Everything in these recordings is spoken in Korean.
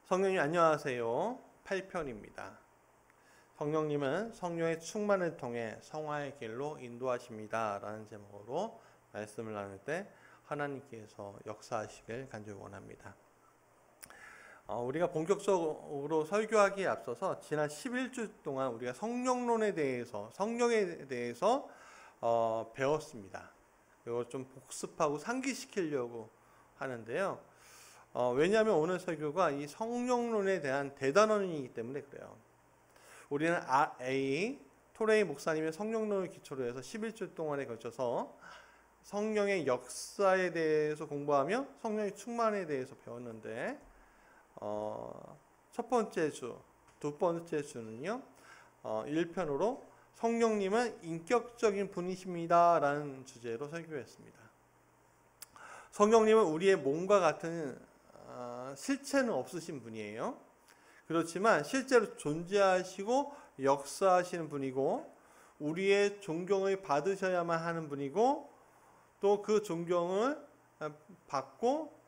성령님 안녕하세요. 8편입니다. 성령님은 성령의 충만을 통해 성화의 길로 인도하십니다. 라는 제목으로 말씀을 나눌 때 하나님께서 역사하시길 간절히 원합니다. 우리가 본격적으로 설교하기에 앞서서 지난 11주 동안 우리가 성령론에 대해서, 성령에 대해서 배웠습니다. 이걸 좀 복습하고 상기시키려고 하는데요. 왜냐하면 오늘 설교가 이 성령론에 대한 대단원이기 때문에 그래요. 우리는 토레이 목사님의 성령론을 기초로 해서 11주 동안에 걸쳐서 성령의 역사에 대해서 공부하며 성령의 충만에 대해서 배웠는데 첫 번째 주, 두 번째 주는요 1편으로 성령님은 인격적인 분이십니다 라는 주제로 설교했습니다. 성령님은 우리의 몸과 같은 실체는 없으신 분이에요. 그렇지만 실제로 존재하시고 역사하시는 분이고 우리의 존경을 받으셔야만 하는 분이고 또 그 존경을 받고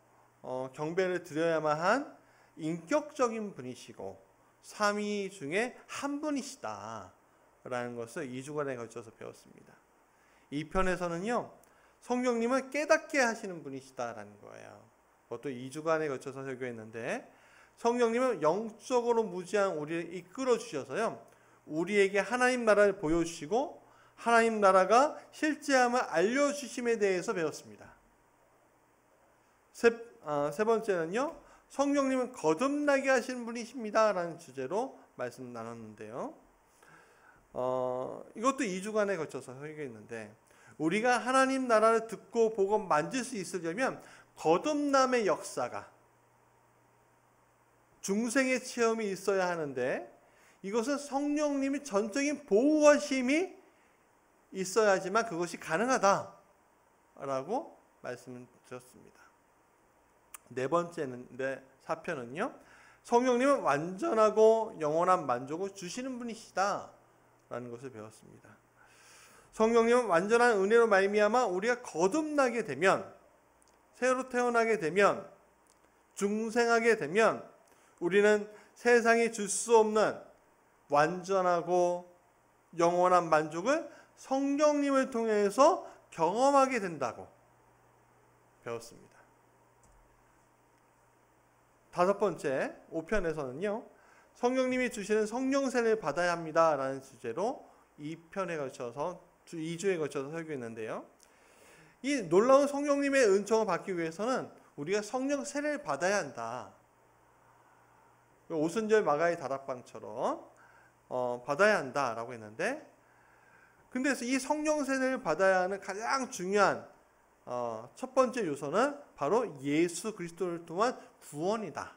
경배를 드려야만 한 인격적인 분이시고 삼위 중에 한 분이시다 라는 것을 2주간에 걸쳐서 배웠습니다. 이 편에서는요 성령님은 깨닫게 하시는 분이시다라는 거예요. 그것도 2주간에 걸쳐서 설교했는데 성령님은 영적으로 무지한 우리를 이끌어 주셔서요 우리에게 하나님 나라를 보여주시고 하나님 나라가 실제함을 알려주심에 대해서 배웠습니다. 세 번째는요 성령님은 거듭나게 하시는 분이십니다 라는 주제로 말씀 나눴는데요. 이것도 2주간에 걸쳐서 설교했는데 우리가 하나님 나라를 듣고 보고 만질 수 있으려면 거듭남의 역사가 중생의 체험이 있어야 하는데 이것은 성령님이 전적인 보호하심이 있어야지만 그것이 가능하다라고 말씀을 드렸습니다. 네 번째는 4편은요. 성령님은 완전하고 영원한 만족을 주시는 분이시다 라는 것을 배웠습니다. 성령님은 완전한 은혜로 말미암아 우리가 거듭나게 되면 새로 태어나게 되면 중생하게 되면 우리는 세상이 줄 수 없는 완전하고 영원한 만족을 성령님을 통해서 경험하게 된다고 배웠습니다. 다섯 번째 5편에서는요. 성령님이 주시는 성령 세례를 받아야 합니다 라는 주제로 2편에 걸쳐서 2주에 걸쳐서 설교했는데요. 이 놀라운 성령님의 은총을 받기 위해서는 우리가 성령 세례를 받아야 한다. 오순절 마가의 다락방처럼 받아야 한다라고 했는데 근데 이 성령 세례를 받아야 하는 가장 중요한 첫 번째 요소는 바로 예수 그리스도를 통한 구원이다.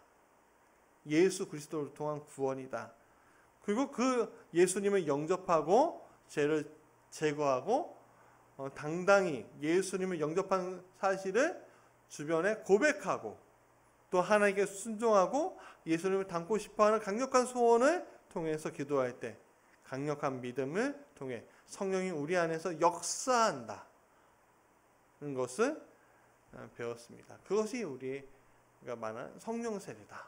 예수 그리스도를 통한 구원이다. 그리고 그 예수님을 영접하고 죄를 제거하고 당당히 예수님을 영접한 사실을 주변에 고백하고 또 하나님께 순종하고 예수님을 닮고 싶어하는 강력한 소원을 통해서 기도할 때 강력한 믿음을 통해 성령이 우리 안에서 역사한다는 것을 배웠습니다. 그것이 우리가 말하는 성령 세례다.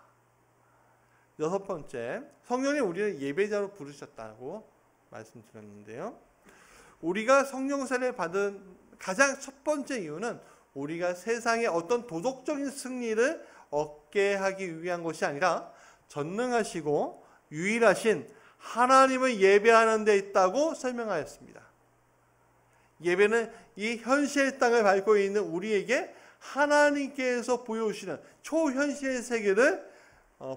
여섯 번째, 성령이 우리를 예배자로 부르셨다고 말씀드렸는데요. 우리가 성령 세례를 받은 가장 첫 번째 이유는 우리가 세상의 어떤 도덕적인 승리를 얻게 하기 위한 것이 아니라 전능하시고 유일하신 하나님을 예배하는 데 있다고 설명하였습니다. 예배는 이 현실의 땅을 밟고 있는 우리에게 하나님께서 보여주시는 초현실의 세계를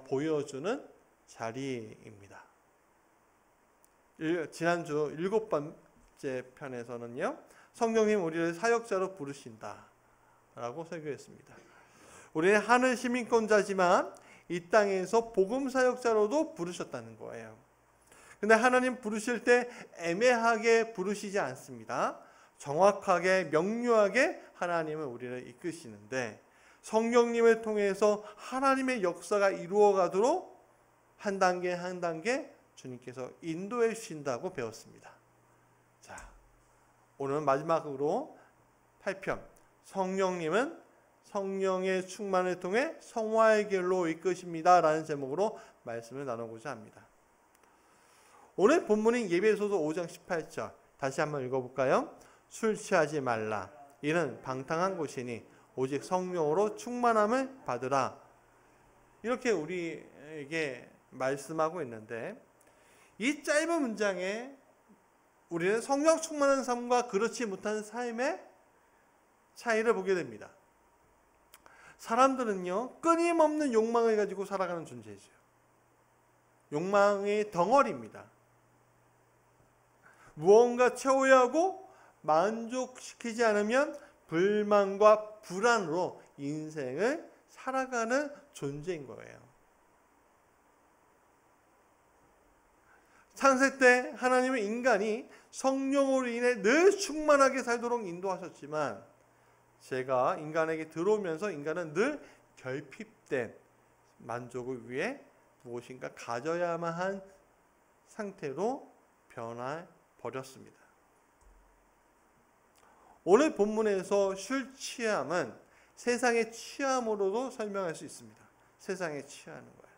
보여주는 자리입니다. 지난주 7번째 편에서는요. 성령님 우리를 사역자로 부르신다 라고 설교했습니다. 우리는 하늘 시민권자지만 이 땅에서 복음 사역자로도 부르셨다는 거예요. 근데 하나님 부르실 때 애매하게 부르시지 않습니다. 정확하게 명료하게 하나님은 우리를 이끄시는데 성령님을 통해서 하나님의 역사가 이루어가도록 한 단계 한 단계 주님께서 인도해 주신다고 배웠습니다. 자, 오늘 마지막으로 8편 성령님은 성령의 충만을 통해 성화의 길로 이끄십니다. 라는 제목으로 말씀을 나누고자 합니다. 오늘 본문인 예배소서 5장 18절 다시 한번 읽어볼까요? 술 취하지 말라. 이는 방탕한 곳이니 오직 성령으로 충만함을 받으라. 이렇게 우리에게 말씀하고 있는데, 이 짧은 문장에 우리는 성령 충만한 삶과 그렇지 못한 삶의 차이를 보게 됩니다. 사람들은요, 끊임없는 욕망을 가지고 살아가는 존재죠. 욕망의 덩어리입니다. 무언가 채워야 하고 만족시키지 않으면 불만과 불안으로 인생을 살아가는 존재인 거예요. 창세 때 하나님은 인간이 성령으로 인해 늘 충만하게 살도록 인도하셨지만, 죄가 인간에게 들어오면서 인간은 늘 결핍된 만족을 위해 무엇인가 가져야만 한 상태로 변화버렸습니다. 오늘 본문에서 술 취함은 세상의 취함으로도 설명할 수 있습니다. 세상에 취하는 거예요.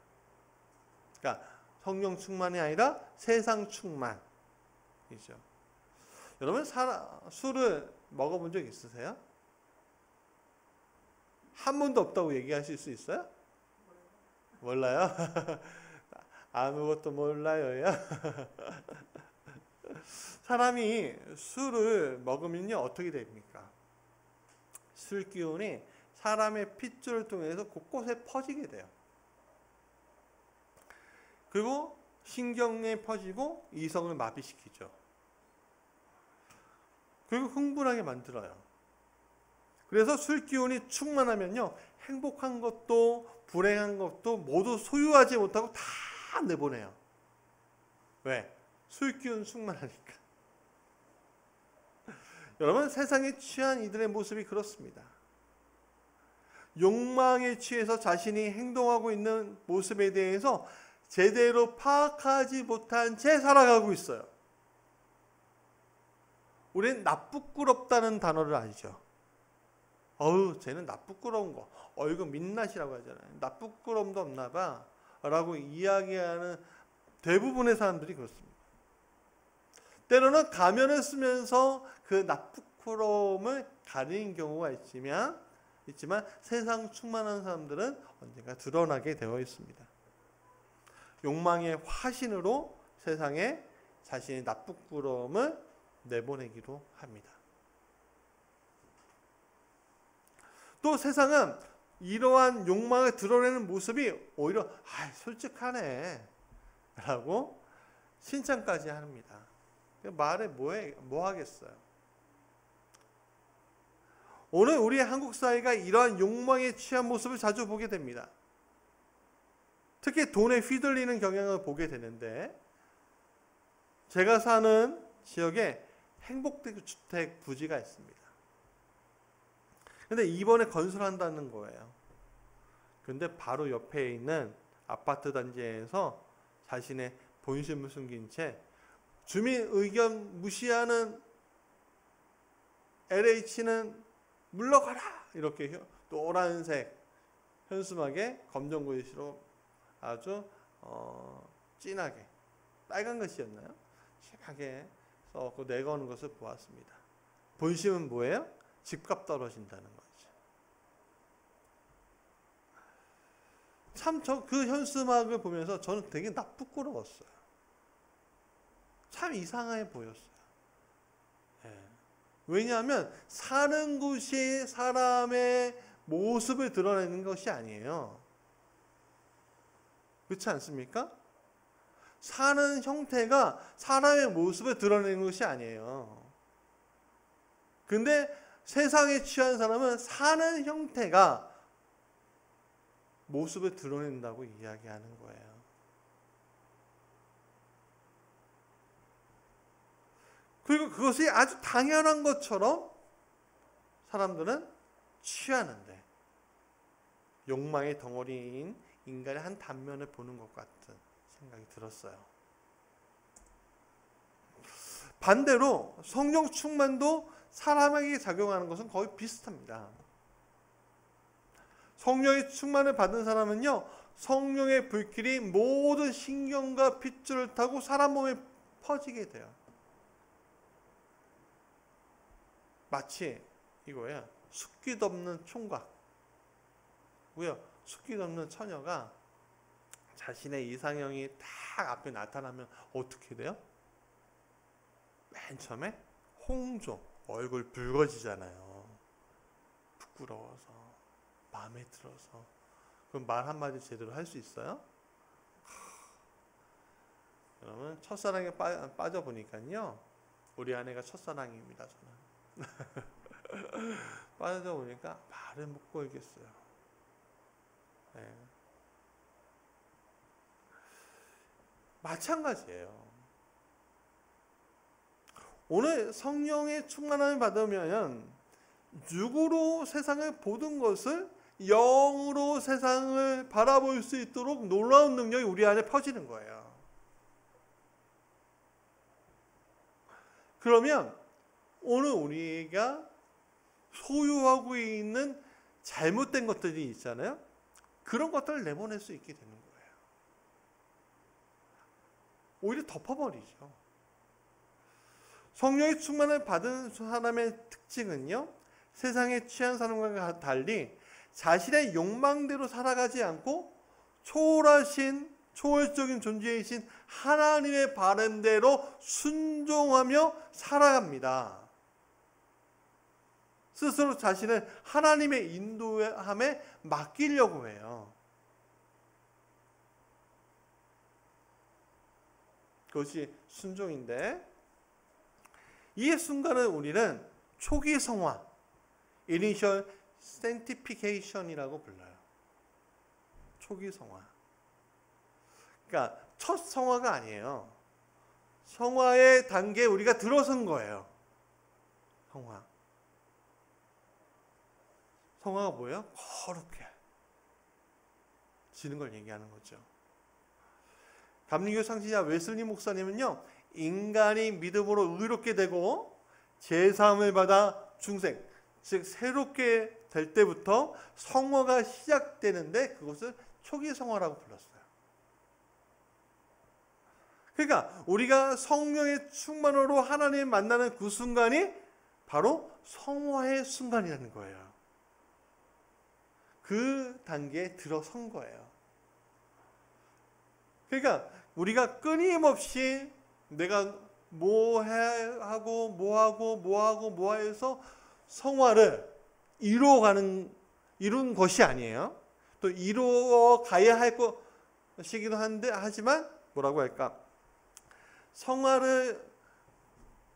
그러니까 성령 충만이 아니라 세상 충만이죠. 여러분, 술을 먹어본 적 있으세요? 한 번도 없다고 얘기하실 수 있어요? 몰라요? 아무것도 몰라요. 사람이 술을 먹으면요, 어떻게 됩니까? 술 기운이 사람의 핏줄을 통해서 곳곳에 퍼지게 돼요. 그리고 신경에 퍼지고 이성을 마비시키죠. 그리고 흥분하게 만들어요. 그래서 술 기운이 충만하면요, 행복한 것도 불행한 것도 모두 소유하지 못하고 다 내보내요. 왜? 술 기운 충만하니까. 여러분, 세상에 취한 이들의 모습이 그렇습니다. 욕망에 취해서 자신이 행동하고 있는 모습에 대해서 제대로 파악하지 못한 채 살아가고 있어요. 우리는 나쁘끄럽다는 단어를 알죠. 쟤는 나쁘끄러운 거, 이거 민낯이라고 하잖아요. 나쁘끄러움도 없나 봐 라고 이야기하는 대부분의 사람들이 그렇습니다. 때로는 가면을 쓰면서 그 나쁘끄러움을 가리는 경우가 있지만 세상 충만한 사람들은 언젠가 드러나게 되어 있습니다. 욕망의 화신으로 세상에 자신의 나쁘끄러움을 내보내기도 합니다. 또 세상은 이러한 욕망을 드러내는 모습이 오히려 솔직하네 라고 칭찬까지 합니다. 말에 뭐 하겠어요. 오늘 우리 한국 사회가 이러한 욕망에 취한 모습을 자주 보게 됩니다. 특히 돈에 휘둘리는 경향을 보게 되는데, 제가 사는 지역에 행복주택 부지가 있습니다. 근데 이번에 건설한다는 거예요. 근데 바로 옆에 있는 아파트 단지에서 자신의 본심을 숨긴 채 주민 의견 무시하는 LH는 물러가라! 이렇게 노란색 현수막에 검정 글씨로 아주 진하게, 빨간 글씨였나요? 진하게 써서 내거는 것을 보았습니다. 본심은 뭐예요? 집값 떨어진다는 거죠. 참 그 현수막을 보면서 저는 되게 나쁘끄러웠어요. 참 이상해 보였어요. 왜냐하면 사는 곳이 사람의 모습을 드러내는 것이 아니에요. 그렇지 않습니까? 사는 형태가 사람의 모습을 드러내는 것이 아니에요. 근데 세상에 취한 사람은 사는 형태가 모습을 드러낸다고 이야기하는 거예요. 그리고 그것이 아주 당연한 것처럼 사람들은 취하는데, 욕망의 덩어리인 인간의 한 단면을 보는 것 같은 생각이 들었어요. 반대로 성령 충만도 사람에게 작용하는 것은 거의 비슷합니다. 성령의 충만을 받은 사람은요, 성령의 불길이 모든 신경과 핏줄을 타고 사람 몸에 퍼지게 돼요. 마치 이거예요. 숫깃 없는 총각. 뭐야? 숫깃 없는 처녀가 자신의 이상형이 딱 앞에 나타나면 어떻게 돼요? 맨 처음에 홍조, 얼굴 붉어지잖아요. 부끄러워서, 마음에 들어서. 그럼 말 한마디 제대로 할 수 있어요? 그러면 첫사랑에 빠져보니까요, 우리 아내가 첫사랑입니다. 저는 빠져보니까 말을 못 걸겠어요. 네. 마찬가지예요. 오늘 성령의 충만함을 받으면 육으로 세상을 보던 것을 영으로 세상을 바라볼 수 있도록 놀라운 능력이 우리 안에 퍼지는 거예요. 그러면 오늘 우리가 소유하고 있는 잘못된 것들이 있잖아요. 그런 것들을 내보낼 수 있게 되는 거예요. 오히려 덮어버리죠. 성령의 충만을 받은 사람의 특징은요, 세상에 취한 사람과 달리 자신의 욕망대로 살아가지 않고 초월하신 초월적인 존재이신 하나님의 바람대로 순종하며 살아갑니다. 스스로 자신을 하나님의 인도함에 맡기려고 해요. 그것이 순종인데, 이 순간을 우리는 초기 성화, Initial Sanctification이라고 불러요. 초기 성화. 그러니까 첫 성화가 아니에요. 성화의 단계에 우리가 들어선 거예요. 성화. 성화가 뭐예요? 거룩해 지는 걸 얘기하는 거죠. 감리교 창시자 웨슬리 목사님은요, 인간이 믿음으로 의롭게 되고 제사함을 받아 중생, 즉 새롭게 될 때부터 성화가 시작되는데 그것을 초기 성화라고 불렀어요. 그러니까 우리가 성령의 충만으로 하나님 만나는 그 순간이 바로 성화의 순간이라는 거예요. 그 단계에 들어선 거예요. 그러니까 우리가 끊임없이 내가 뭐 해서 성화를 이룬 것이 아니에요. 또 이루어 가야 할 것이기도 한데, 하지만 뭐라고 할까?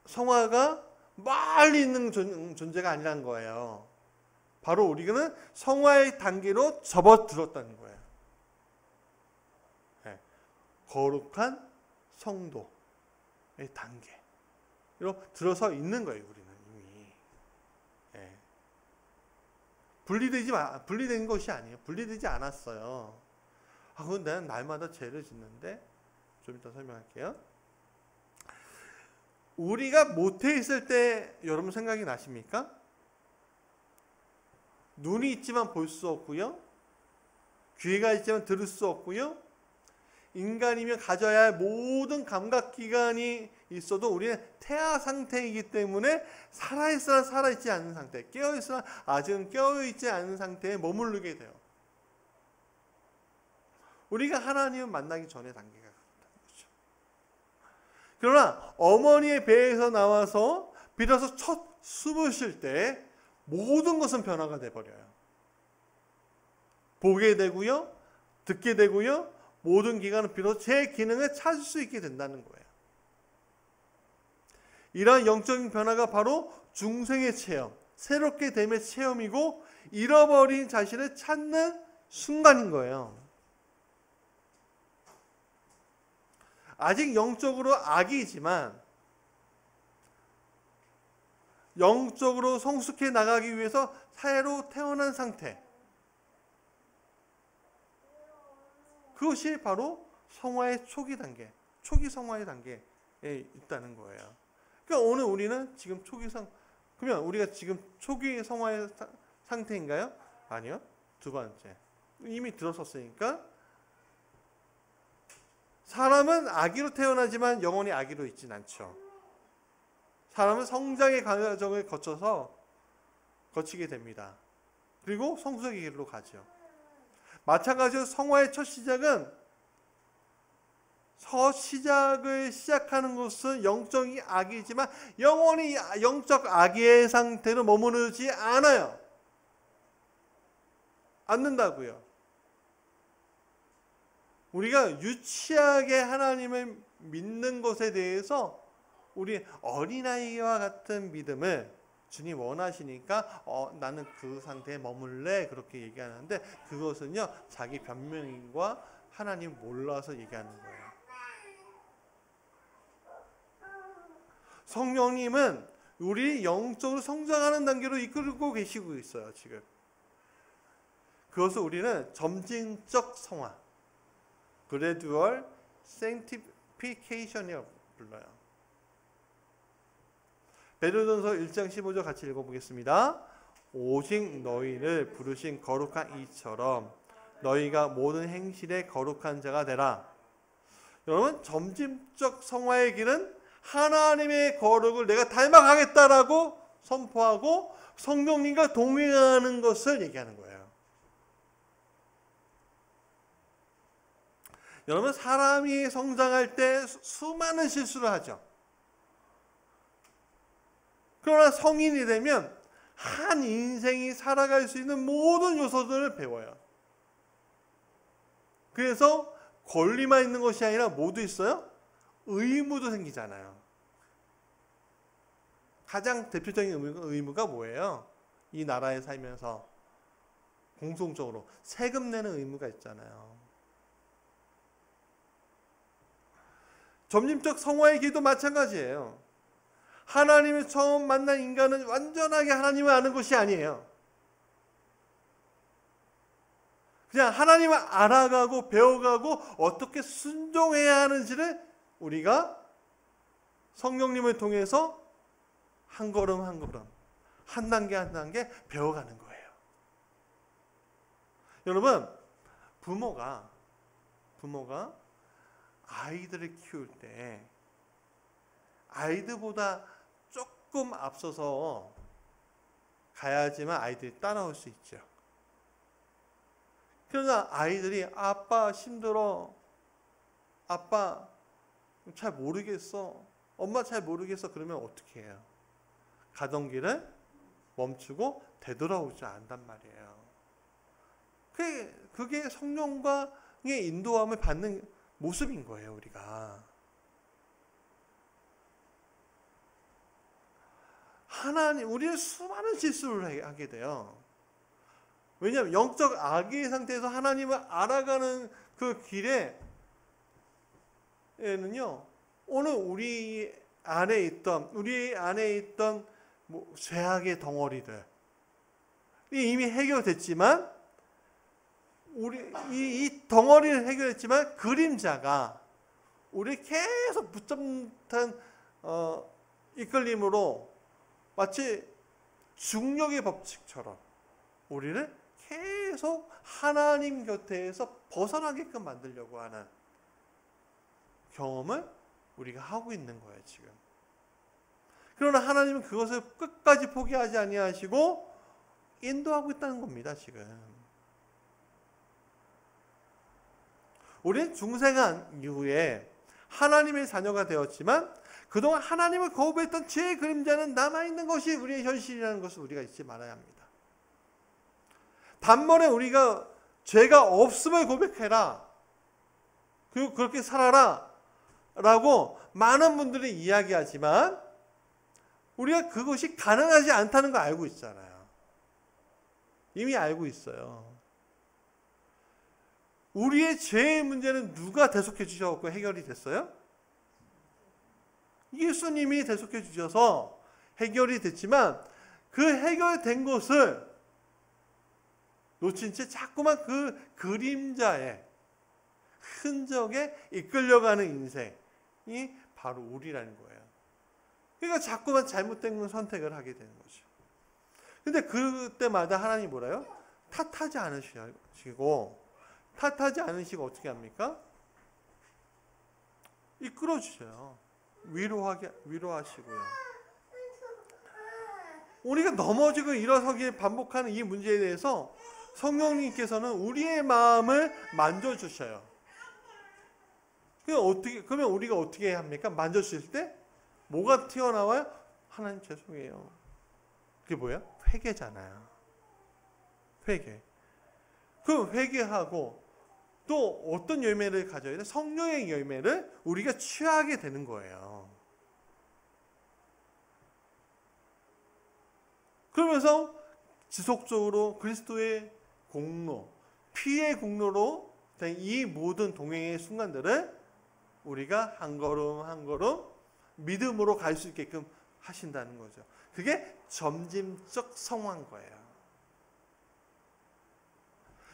성화가 멀리 있는 존재가 아니라는 거예요. 바로 우리는 성화의 단계로 접어들었다는 거예요. 네. 거룩한 성도의 단계로 들어서 있는 거예요. 우리는 이미. 네. 분리된 것이 아니에요. 분리되지 않았어요. 그건 나는 날마다 죄를 짓는데, 좀 이따 설명할게요. 우리가 모태에 있을 때 여러분 생각이 나십니까? 눈이 있지만 볼 수 없고요. 귀가 있지만 들을 수 없고요. 인간이면 가져야 할 모든 감각기관이 있어도 우리는 태아 상태이기 때문에 살아있으나 살아있지 않은 상태, 깨어있으나 아직은 깨어있지 않은 상태에 머무르게 돼요. 우리가 하나님을 만나기 전의 단계가 그렇다는 거죠. 그러나 어머니의 배에서 나와서 비로소 첫 숨을 쉴 때 모든 것은 변화가 돼버려요. 보게 되고요, 듣게 되고요, 모든 기관은 비로소 제 기능을 찾을 수 있게 된다는 거예요. 이러한 영적인 변화가 바로 중생의 체험, 새롭게 됨의 체험이고 잃어버린 자신을 찾는 순간인 거예요. 아직 영적으로 아기이지만 영적으로 성숙해 나가기 위해서 새로 태어난 상태, 그것이 바로 성화의 초기 단계, 초기 성화의 단계에 있다는 거예요. 그러니까 오늘 우리는 지금 그러면 우리가 지금 초기 성화의 상태인가요? 아니요. 두 번째, 이미 들었었으니까 사람은 아기로 태어나지만 영원히 아기로 있진 않죠. 사람은 성장의 과정을 거치게 됩니다. 그리고 성숙의 길로 가죠. 마찬가지로 성화의 첫 시작을 시작하는 것은 영적 아기이지만 영원히 영적 아기의 상태로 머무르지 않는다고요. 우리가 유치하게 하나님을 믿는 것에 대해서 우리 어린아이와 같은 믿음을 주님 원하시니까 나는 그 상태에 머물래 그렇게 얘기하는데 그것은요 자기 변명과 하나님 몰라서 얘기하는 거예요. 성령님은 우리 영적으로 성장하는 단계로 이끌고 계시고 있어요. 지금 그것을 우리는 점진적 성화, gradual sanctification이라고 불러요. 베드로전서 1장 15절 같이 읽어보겠습니다. 오직 너희를 부르신 거룩한 이처럼 너희가 모든 행실에 거룩한 자가 되라. 여러분, 점진적 성화의 길은 하나님의 거룩을 내가 닮아가겠다라고 선포하고 성령님과 동행하는 것을 얘기하는 거예요. 여러분, 사람이 성장할 때 수많은 실수를 하죠. 그러나 성인이 되면 한 인생이 살아갈 수 있는 모든 요소들을 배워요. 그래서 권리만 있는 것이 아니라 뭐도 있어요? 의무도 생기잖아요. 가장 대표적인 의무가 뭐예요? 이 나라에 살면서 공통적으로 세금 내는 의무가 있잖아요. 점진적 성화의 길도 마찬가지예요. 하나님을 처음 만난 인간은 완전하게 하나님을 아는 것이 아니에요. 그냥 하나님을 알아가고 배워가고 어떻게 순종해야 하는지를 우리가 성령님을 통해서 한 걸음 한 걸음, 한 단계 한 단계 배워가는 거예요. 여러분, 부모가 아이들을 키울 때 아이들보다 조금 앞서서 가야지만 아이들이 따라올 수 있죠. 그러나 아이들이 아빠 힘들어, 아빠 잘 모르겠어, 엄마 잘 모르겠어 그러면 어떻게 해요? 가던 길을 멈추고 되돌아오지 않단 말이에요. 그게 성령과의 인도함을 받는 모습인 거예요. 우리가 우리는 수많은 실수를 하게 돼요. 왜냐하면 영적 아기의 상태에서 하나님을 알아가는 그 길에는요, 오늘 우리 안에 있던 죄악의 덩어리들이 이미 해결됐지만, 이 덩어리를 해결했지만 그림자가 우리 계속 붙잡는 이끌림으로 마치 중력의 법칙처럼 우리를 계속 하나님 곁에서 벗어나게끔 만들려고 하는 경험을 우리가 하고 있는 거예요, 지금. 그러나 하나님은 그것을 끝까지 포기하지 아니하시고 인도하고 있다는 겁니다, 지금. 우리는 중생한 이후에 하나님의 자녀가 되었지만 그동안 하나님을 거부했던 죄의 그림자는 남아있는 것이 우리의 현실이라는 것을 우리가 잊지 말아야 합니다. 단번에 우리가 죄가 없음을 고백해라, 그리고 그렇게 살아라 라고 많은 분들이 이야기하지만 우리가 그것이 가능하지 않다는 거 알고 있잖아요. 이미 알고 있어요. 우리의 죄의 문제는 누가 대속해 주셔서 해결이 됐어요? 예수님이 대속해 주셔서 해결이 됐지만 그 해결된 것을 놓친 채 자꾸만 그 그림자의 흔적에 이끌려가는 인생이 바로 우리라는 거예요. 그러니까 자꾸만 잘못된 선택을 하게 되는 거죠. 근데 그때마다 하나님이 뭐래요? 탓하지 않으시고 어떻게 합니까? 이끌어 주셔요. 위로하시고요. 우리가 넘어지고 일어서기 반복하는 이 문제에 대해서 성령님께서는 우리의 마음을 만져주셔요. 그러면 우리가 어떻게 해야 합니까? 만져주실 때 뭐가 튀어나와요? 하나님 죄송해요. 그게 뭐야? 회개잖아요. 회개. 그 회개하고 또 어떤 열매를 가져야 돼? 성령의 열매를 우리가 취하게 되는 거예요. 그러면서 지속적으로 그리스도의 공로, 피의 공로로 된 이 모든 동행의 순간들을 우리가 한 걸음 한 걸음 믿음으로 갈 수 있게끔 하신다는 거죠. 그게 점진적 성화인 거예요.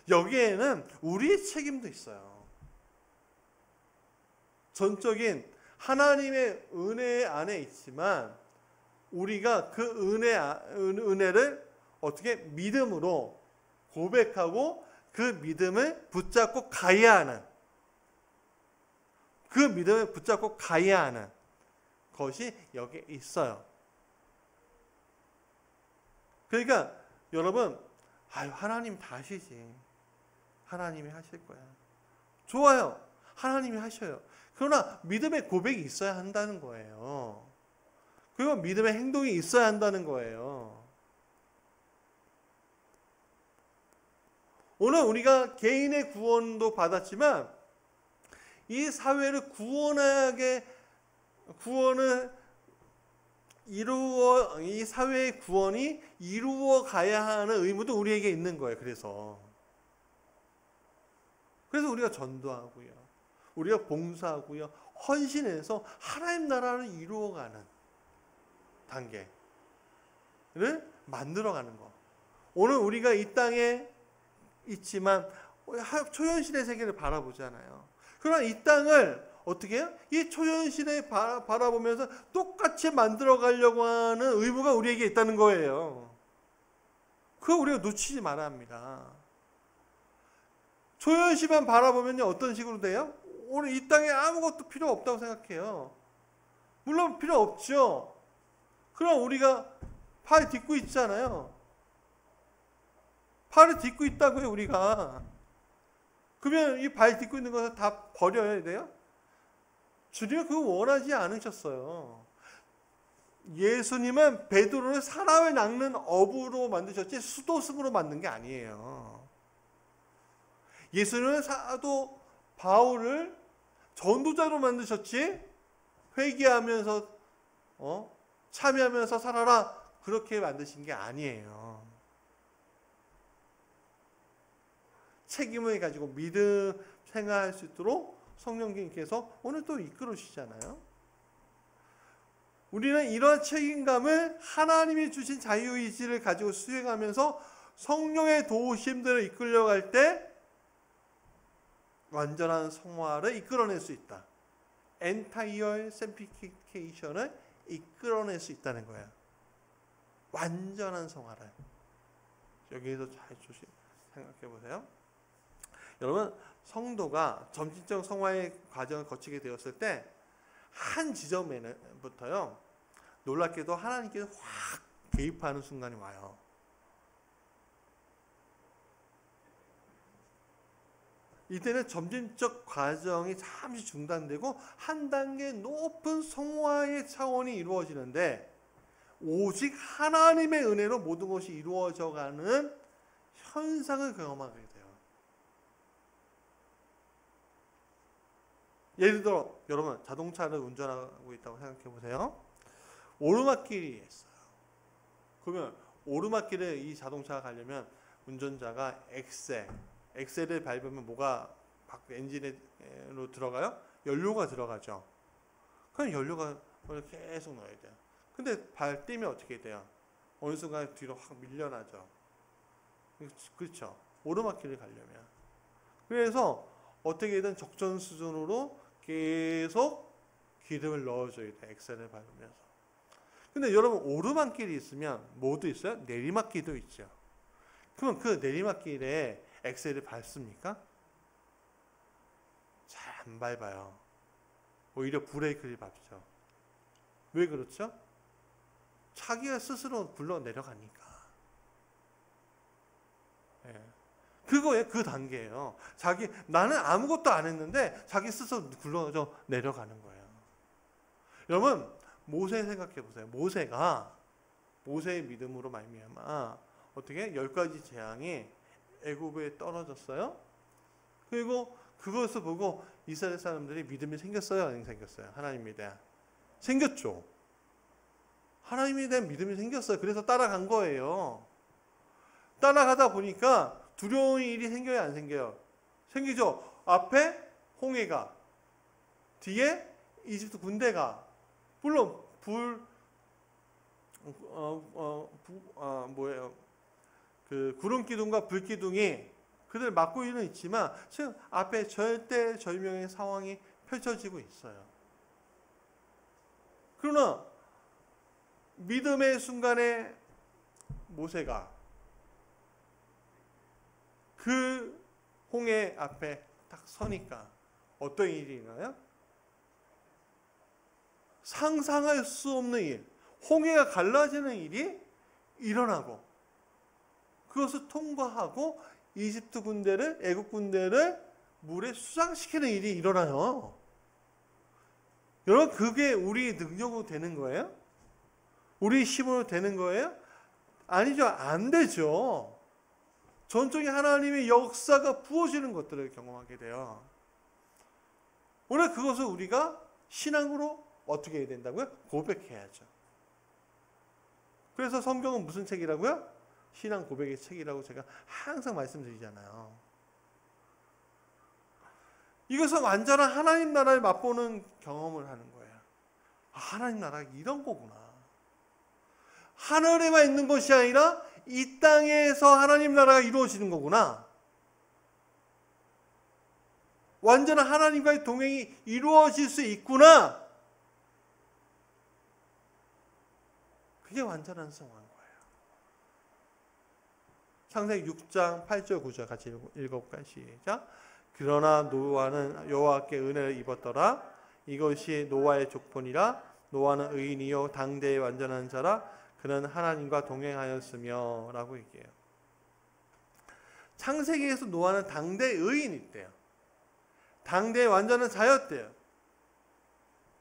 여기에는 우리의 책임도 있어요. 전적인 하나님의 은혜 안에 있지만 우리가 그 은혜를 어떻게 믿음으로 고백하고 그 믿음을 붙잡고 가야 하는 것이 여기에 있어요. 그러니까 여러분, 하나님 다 하시지. 하나님이 하실 거야. 좋아요. 하나님이 하셔요. 그러나 믿음의 고백이 있어야 한다는 거예요. 그리고 믿음의 행동이 있어야 한다는 거예요. 오늘 우리가 개인의 구원도 받았지만 이 사회를 이 사회의 구원이 이루어 가야 하는 의무도 우리에게 있는 거예요. 그래서 우리가 전도하고요. 우리가 봉사하고요. 헌신해서 하나님 나라를 이루어가는 단계를 만들어가는 거. 오늘 우리가 이 땅에 있지만 초현실의 세계를 바라보잖아요. 그러나 이 땅을 어떻게 해요? 이 초현실에 바라보면서 똑같이 만들어가려고 하는 의무가 우리에게 있다는 거예요. 그거 우리가 놓치지 말아야 합니다. 초현실만 바라보면 어떤 식으로 돼요? 오늘 이 땅에 아무것도 필요 없다고 생각해요. 물론 필요 없죠. 그럼 우리가 팔 딛고 있잖아요. 팔을 딛고 있다고요, 우리가. 그러면 이 발 딛고 있는 것을 다 버려야 돼요? 주님은 그거 원하지 않으셨어요. 예수님은 베드로를 사람을 낚는 어부로 만드셨지 수도승으로 만든 게 아니에요. 예수님은 사도 바울을 전도자로 만드셨지 회개하면서 참여하면서 살아라 그렇게 만드신 게 아니에요. 책임을 가지고 믿음 생활할 수 있도록 성령님께서 오늘 또 이끌어주시잖아요. 우리는 이러한 책임감을 하나님이 주신 자유의지를 가지고 수행하면서 성령의 도우심들을 이끌려갈 때 완전한 성화를 이끌어낼 수 있다. Entire Sanctification을 이끌어낼 수 있다는 거예요. 완전한 성화를. 여기에서 잘 생각해 보세요. 여러분, 성도가 점진적 성화의 과정을 거치게 되었을 때 한 지점부터요 놀랍게도 하나님께서 확 개입하는 순간이 와요. 이때는 점진적 과정이 잠시 중단되고 한 단계 높은 성화의 차원이 이루어지는데 오직 하나님의 은혜로 모든 것이 이루어져가는 현상을 경험하게 돼요. 예를 들어 여러분 자동차를 운전하고 있다고 생각해 보세요. 오르막길이 있어요. 그러면 오르막길에 이 자동차가 가려면 운전자가 엑셀을 밟으면 뭐가 엔진으로 들어가요? 연료가 들어가죠. 그럼 연료가 계속 넣어야 돼요. 근데 발 떼면 어떻게 돼요? 어느 순간 뒤로 확 밀려나죠. 그렇죠. 오르막길을 가려면. 그래서 어떻게든 적정 수준으로 계속 기름을 넣어줘야 돼. 엑셀을 밟으면서. 근데 여러분 오르막길이 있으면 뭐도 있어요? 내리막길도 있죠. 그러면 그 내리막길에 엑셀을 밟습니까? 잘 안 밟아요. 오히려 브레이크를 밟죠. 왜 그렇죠? 자기가 스스로 굴러 내려가니까. 예. 그거에 그 단계예요. 나는 아무것도 안 했는데 자기 스스로 굴러져 내려가는 거예요. 여러분, 모세 생각해 보세요. 모세의 믿음으로 말미암아 어떻게 10가지 재앙이 애굽에 떨어졌어요. 그리고 그것을 보고 이스라엘 사람들이 믿음이 생겼어요? 안 생겼어요? 하나님에 대한. 생겼죠. 하나님에 대한 믿음이 생겼어요. 그래서 따라간 거예요. 따라가다 보니까 두려운 일이 생겨요? 안 생겨요? 생기죠. 앞에 홍해가, 뒤에 이집트 군대가, 물론 그 구름 기둥과 불 기둥이 그들 막고 있지만 지금 앞에 절대절명의 상황이 펼쳐지고 있어요. 그러나 믿음의 순간에 모세가 그 홍해 앞에 딱 서니까 어떤 일이 일어나요? 상상할 수 없는 일, 홍해가 갈라지는 일이 일어나고 그것을 통과하고 이집트 군대를, 애국 군대를 물에 수상시키는 일이 일어나요. 여러분, 그게 우리 능력으로 되는 거예요? 우리 힘으로 되는 거예요? 아니죠. 안 되죠. 전적인 하나님의 역사가 부어지는 것들을 경험하게 돼요. 오늘 그것을 우리가 신앙으로 어떻게 해야 된다고요? 고백해야죠. 그래서 성경은 무슨 책이라고요? 신앙 고백의 책이라고 제가 항상 말씀드리잖아요. 이것은 완전한 하나님 나라를 맛보는 경험을 하는 거예요. 하나님 나라가 이런 거구나. 하늘에만 있는 것이 아니라 이 땅에서 하나님 나라가 이루어지는 거구나. 완전한 하나님과의 동행이 이루어질 수 있구나. 그게 완전한 성화인 거예요. 창세기 6장 8절 9절 같이 읽어볼까요? 시작. 그러나 노아는 여호와께 은혜를 입었더라. 이것이 노아의 족본이라. 노아는 의인이요 당대의 완전한 자라. 그는 하나님과 동행하였으며 라고 얘기해요. 창세기에서 노아는 당대의 의인이대요. 당대의 완전한 자였대요.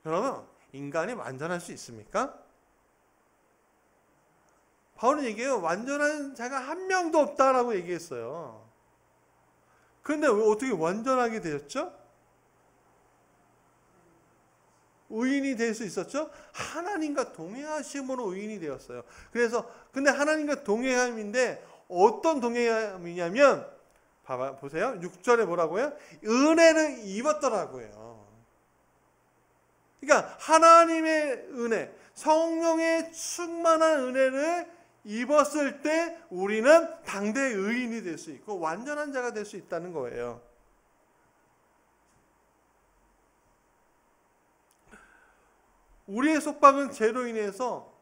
그러면 인간이 완전할 수 있습니까? 바울은 얘기해요. 완전한 자가 한 명도 없다라고 얘기했어요. 그런데 왜 어떻게 완전하게 되었죠? 의인이 될 수 있었죠? 하나님과 동행하심으로 의인이 되었어요. 그래서 근데 하나님과 동행함인데 어떤 동행함이냐면 보세요. 6절에 뭐라고요? 은혜를 입었더라고요. 그러니까 하나님의 은혜, 성령의 충만한 은혜를 입었을 때 우리는 당대의 의인이 될 수 있고 완전한 자가 될 수 있다는 거예요. 우리의 속박은 죄로 인해서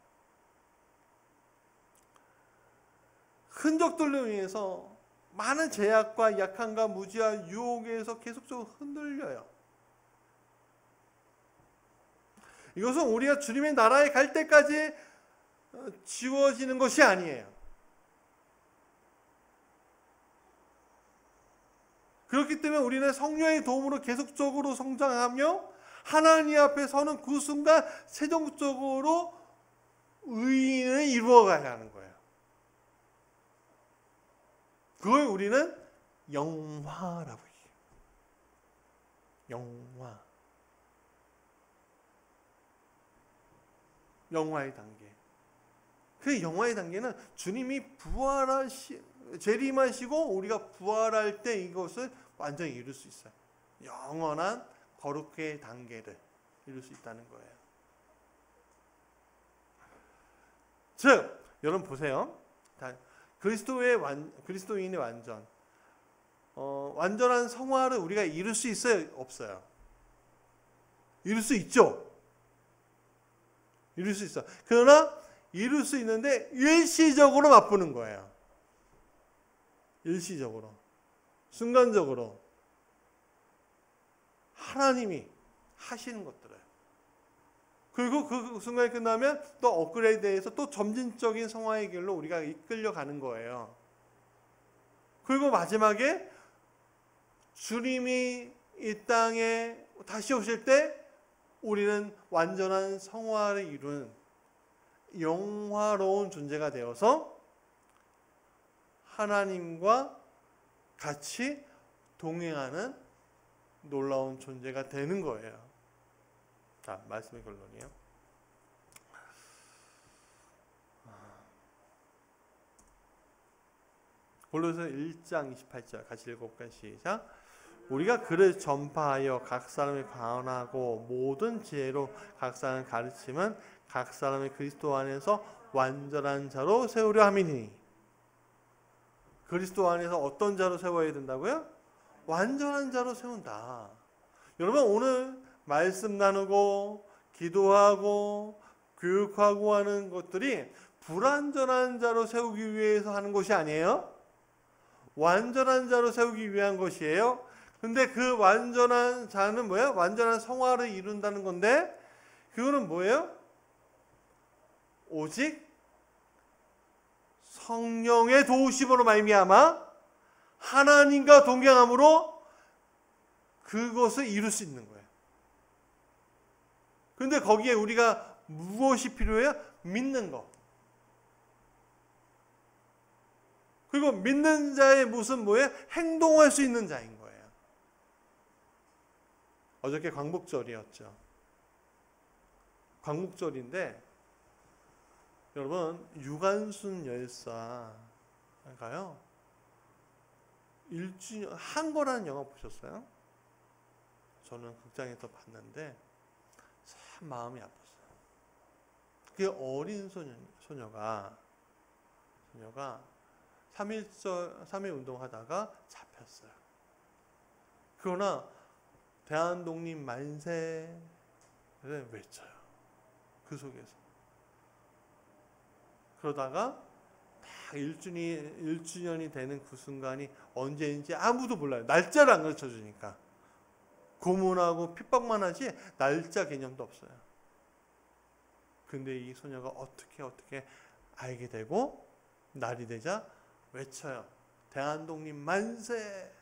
흔적들로 인해서 많은 제약과 약함과 무지와 유혹에서 계속적으로 흔들려요. 이것은 우리가 주님의 나라에 갈 때까지 지워지는 것이 아니에요. 그렇기 때문에 우리는 성령의 도움으로 계속적으로 성장하며 하나님 앞에 서는 그 순간 최종적으로 의인을 이루어가야 하는 거예요. 그걸 우리는 영화라고 해요. 영화. 영화의 단계. 그 영화의 단계는 주님이 재림하시고 우리가 부활할 때 이것을 완전히 이룰 수 있어요. 영원한 거룩의 단계를 이룰 수 있다는 거예요. 즉, 여러분 보세요. 그리스도인의 완전한 성화를 우리가 이룰 수 있어요? 없어요? 이룰 수 있죠? 이룰 수 있어. 그러나 이룰 수 있는데 일시적으로 맛보는 거예요. 일시적으로, 순간적으로 하나님이 하시는 것들을, 그리고 그 순간이 끝나면 또 업그레이드해서 또 점진적인 성화의 길로 우리가 이끌려 가는 거예요. 그리고 마지막에 주님이 이 땅에 다시 오실 때 우리는 완전한 성화를 이룬 영화로운 존재가 되어서 하나님과 같이 동행하는 놀라운 존재가 되는 거예요. 자, 말씀의 결론이에요. 골로새 1장 28절 같이 읽어볼까요? 시작. 우리가 그를 전파하여 각 사람을 권하고 모든 지혜로 각 사람을 가르치면 각 사람을 그리스도 안에서 완전한 자로 세우려 함이니. 그리스도 안에서 어떤 자로 세워야 된다고요? 완전한 자로 세운다. 여러분, 오늘 말씀 나누고 기도하고 교육하고 하는 것들이 불완전한 자로 세우기 위해서 하는 것이 아니에요. 완전한 자로 세우기 위한 것이에요. 근데 그 완전한 자는 뭐예요? 완전한 성화를 이룬다는 건데, 그거는 뭐예요? 오직 성령의 도우심으로 말미암아 하나님과 동행함으로 그것을 이룰 수 있는 거예요. 근데 거기에 우리가 무엇이 필요해요? 믿는 거. 그리고 믿는 자의 무슨 뭐예요? 행동할 수 있는 자인 거예요. 어저께 광복절이었죠. 광복절인데 여러분, 유관순 열사가요 1주년 한거라는 영화 보셨어요? 저는 극장에서 봤는데 참 마음이 아팠어요. 그 어린 소녀가 3.1 운동하다가 잡혔어요. 그러나 대한독립 만세를 외쳐요. 그 속에서. 그러다가 딱 1주년이 되는 그 순간이 언제인지 아무도 몰라요. 날짜를 안 가르쳐 주니까. 고문하고 핍박만 하지 날짜 개념도 없어요. 근데 이 소녀가 어떻게 알게 되고 날이 되자 외쳐요. 대한독립 만세.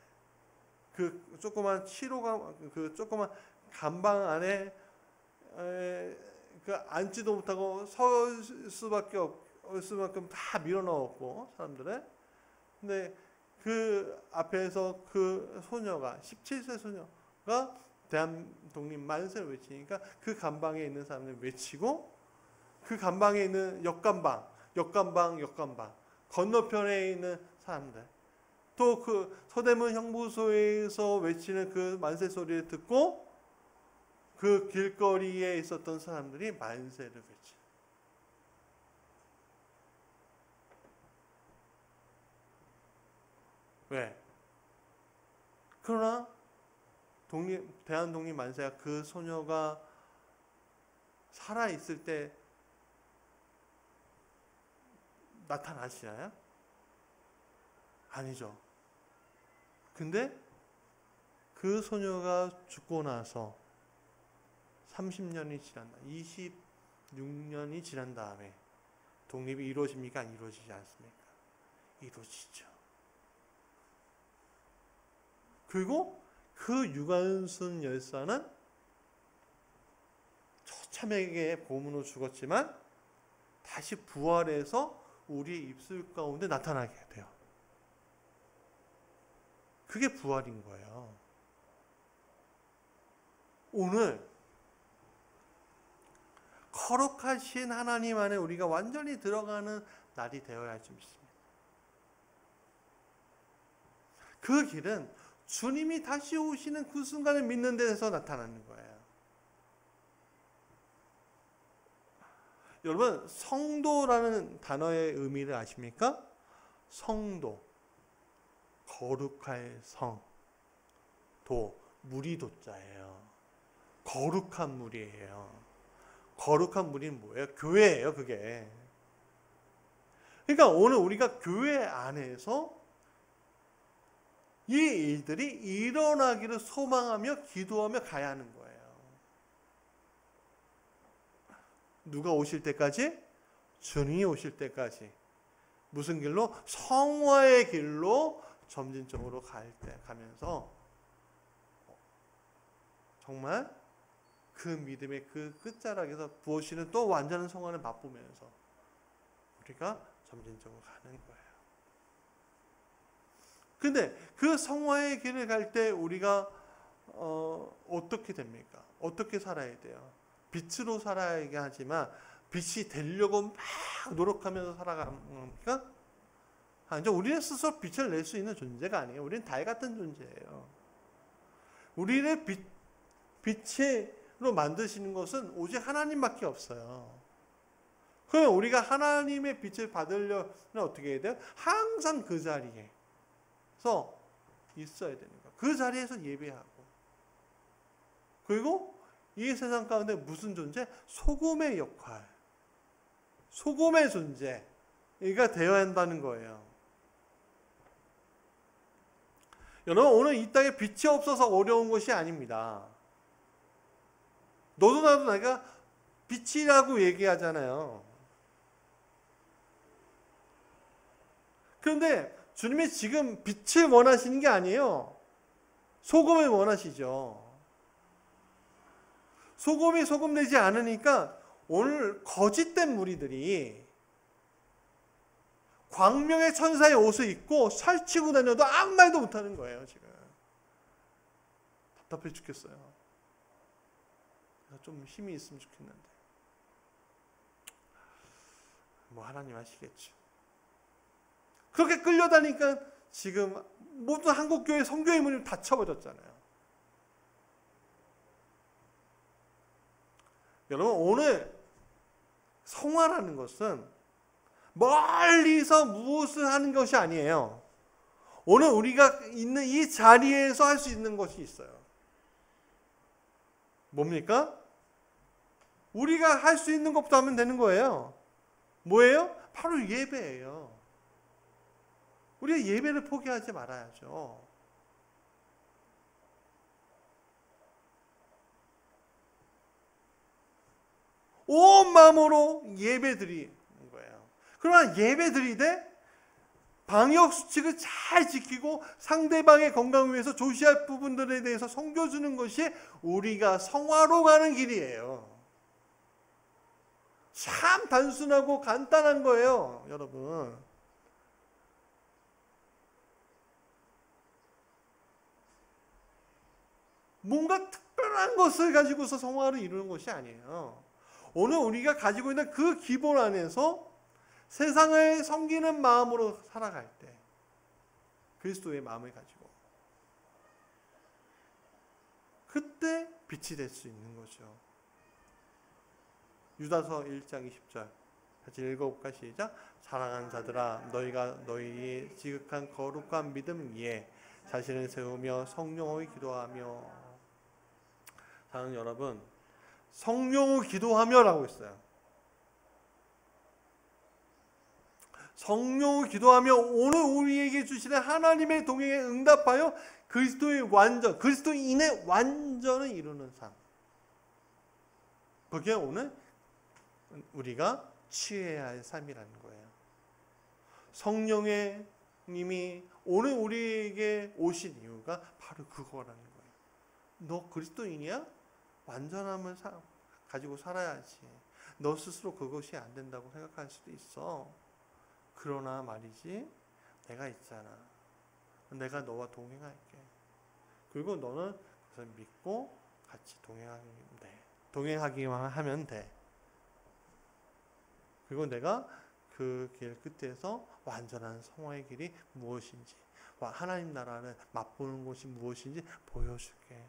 그 조그만 7호가 그 조그만 감방 안에 그 앉지도 못하고 설 수밖에 없을 수만큼 다 밀어넣었고 사람들을. 근데 그 앞에서 그 소녀가 17세 소녀가 대한독립 만세를 외치니까 그 감방에 있는 사람들 외치고, 그 감방에 있는 역감방 건너편에 있는 사람들, 또 그 서대문 형무소에서 외치는 그 만세 소리를 듣고 그 길거리에 있었던 사람들이 만세를 외쳐요. 왜? 그러나 대한독립 만세가 그 소녀가 살아있을 때 나타나시나요? 아니죠. 근데 그 소녀가 죽고 나서 30년이 지난다. 26년이 지난 다음에 독립이 이루어집니까? 안 이루어지지 않습니까? 이루어지죠. 그리고 그 유관순 열사는 처참하게 고문으로 죽었지만 다시 부활해서 우리의 입술 가운데 나타나게 돼요. 그게 부활인 거예요. 오늘 거룩하신 하나님 안에 우리가 완전히 들어가는 날이 되어야 할 줄 믿습니다. 그 길은 주님이 다시 오시는 그 순간을 믿는 데서 나타나는 거예요. 여러분, 성도라는 단어의 의미를 아십니까? 성도, 거룩할 성, 물이 도자예요. 거룩한 물이에요. 거룩한 물이 뭐예요? 교회예요, 그게. 그러니까 오늘 우리가 교회 안에서 이 일들이 일어나기를 소망하며 기도하며 가야 하는 거예요. 누가 오실 때까지? 주님이 오실 때까지. 무슨 길로? 성화의 길로 점진적으로 가면서 정말 그 믿음의 그 끝자락에서 부어지는 또 완전한 성화를 맛보면서 우리가 점진적으로 가는 거예요. 근데 그 성화의 길을 갈 때 우리가 어떻게 됩니까? 어떻게 살아야 돼요? 빛으로 살아야 하지만 빛이 되려고 막 노력하면서 살아갑니까? 아니죠. 우리는 스스로 빛을 낼 수 있는 존재가 아니에요. 우리는 달 같은 존재예요. 우리를 빛으로 만드시는 것은 오직 하나님밖에 없어요. 그럼 우리가 하나님의 빛을 받으려면 어떻게 해야 돼요? 항상 그 자리에서 있어야 되는 거예요. 그 자리에서 예배하고. 그리고 이 세상 가운데 무슨 존재? 소금의 역할. 소금의 존재가 되어야 한다는 거예요. 여러분, 오늘 이 땅에 빛이 없어서 어려운 것이 아닙니다. 너도 나도 내가 빛이라고 얘기하잖아요. 그런데 주님이 지금 빛을 원하시는 게 아니에요. 소금을 원하시죠. 소금이 소금되지 않으니까 오늘 거짓된 무리들이 광명의 천사의 옷을 입고 설치고 다녀도 아무 말도 못하는 거예요. 지금 답답해 죽겠어요. 좀 힘이 있으면 좋겠는데 뭐 하나님 하시겠죠. 그렇게 끌려다니까 지금 모든 한국교회 선교의 문이 닫혀버렸잖아요. 여러분, 오늘 성화라는 것은 멀리서 무엇을 하는 것이 아니에요. 오늘 우리가 있는 이 자리에서 할 수 있는 것이 있어요. 뭡니까? 우리가 할 수 있는 것부터 하면 되는 거예요. 뭐예요? 바로 예배예요. 우리가 예배를 포기하지 말아야죠. 온 마음으로 예배드리는 거예요. 그러나 예배드리되 방역수칙을 잘 지키고 상대방의 건강을 위해서 조시할 부분들에 대해서 섬겨주는 것이 우리가 성화로 가는 길이에요. 참 단순하고 간단한 거예요, 여러분. 뭔가 특별한 것을 가지고서 성화를 이루는 것이 아니에요. 오늘 우리가 가지고 있는 그 기본 안에서 세상을 섬기는 마음으로 살아갈 때 그리스도의 마음을 가지고 그때 빛이 될 수 있는 거죠. 유다서 1장 20절 같이 읽어볼까? 시작. 사랑하는 자들아, 너희가 너희의 지극한 거룩한 믿음 위에 자신을 세우며 성령의 기도하며. 사랑하는 여러분, 성령의 기도하며라고 했어요. 성령을 기도하며 오늘 우리에게 주시는 하나님의 동행에 응답하여 그리스도의 완전, 그리스도인의 완전을 이루는 삶. 그게 오늘 우리가 취해야 할 삶이라는 거예요. 성령의 님이 오늘 우리에게 오신 이유가 바로 그거라는 거예요. 너 그리스도인이야? 완전함을 가지고 살아야지. 너 스스로 그것이 안 된다고 생각할 수도 있어. 그러나 말이지, 내가 있잖아. 내가 너와 동행할게. 그리고 너는 그것을 믿고 같이 동행하면 돼. 동행하기만 하면 돼. 그리고 내가 그 길 끝에서 완전한 성화의 길이 무엇인지, 하나님 나라를 맛보는 것이 무엇인지 보여줄게.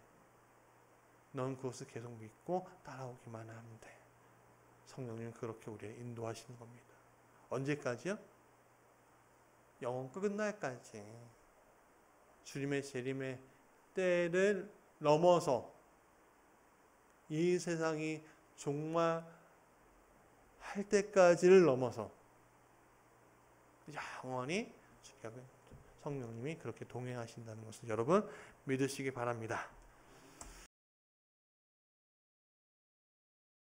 넌 그것을 계속 믿고 따라오기만 하면 돼. 성령님은 그렇게 우리를 인도하시는 겁니다. 언제까지요? 영원 끝날까지. 주님의 재림의 때를 넘어서 이 세상이 종말할 때까지를 넘어서 영원히 성령님이 그렇게 동행하신다는 것을 여러분 믿으시기 바랍니다.